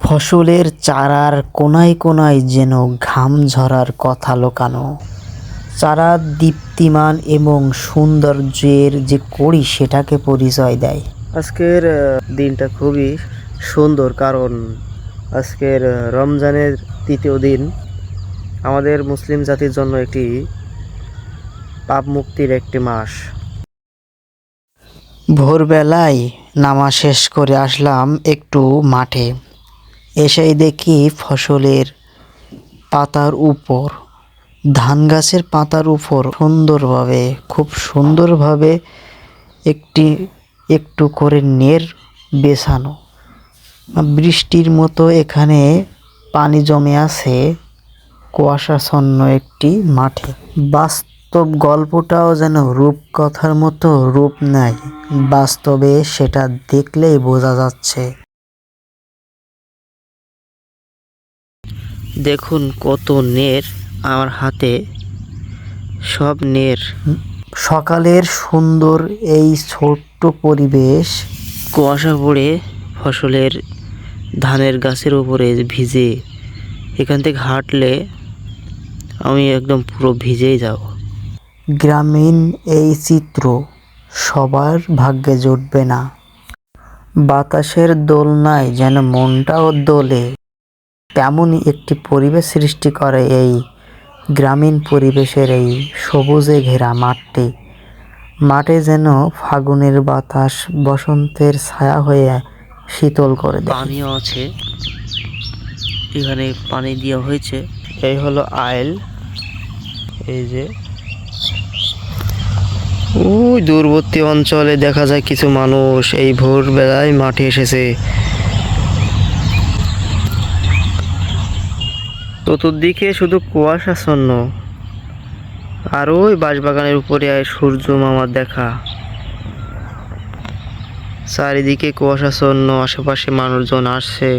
ফসলের চারার কোনায় কোনায় যেন ঘাম ঝরার কথা লোকানো। চারা দীপ্তিমান এবং সৌন্দর্যের যে কড়ি সেটাকে পরিচয় দেয়। আজকের দিনটা খুবই সুন্দর, কারণ আজকের রমজানের তৃতীয় দিন। আমাদের মুসলিম জাতির জন্য একটি পাপ মুক্তির একটি মাস। ভোরবেলায় নামাজ শেষ করে আসলাম একটু মাঠে। এসেই দেখি ফসলের পাতার উপর, ধান গাছের পাতার উপর খুব সুন্দরভাবে একটু করে নের বেছানো। বৃষ্টির মতো এখানে পানি জমে আছে কুয়াশাচ্ছন্ন একটি মাঠে। বাস্তব গল্পটাও যেন রূপকথার মতো রূপ নেয়। বাস্তবে সেটা দেখলেই বোঝা যাচ্ছে। দেখুন কত নের আমার হাতে, সব নের। সকালের সুন্দর এই ছোট্ট পরিবেশ, কুয়াশা পড়ে ফসলের ধানের গাছের উপরে ভিজে, এখান থেকে হাঁটলে আমি একদম পুরো ভিজেই যাব। গ্রামীণ এই চিত্র সবার ভাগ্যে জুটবে না। বাতাসের দোলনায় যেন মনটাও দোলে, তেমনই একটি পরিবেশ সৃষ্টি করে এই গ্রামীণ পরিবেশের এই সবুজে ঘেরা মাঠটি। মাঠে যেন ফাগুনের বাতাস বসন্তের ছায়া হয়ে শীতল করে দেয়। পানিও আছে, এখানে পানি দেওয়া হয়েছে। এই হলো আইল। এই যে ওই দূরবর্তী অঞ্চলে দেখা যায় কিছু মানুষ এই ভোরবেলায় মাঠে এসেছে। চতুর্দিকে শুধু কুয়াশাচ্ছন্ন, আর ওই বাঁশবাগানের উপরে সূর্য মামার দেখা। চারিদিকে কুয়াশাচ্ছন্ন, আশেপাশে মানুষজন আসছে।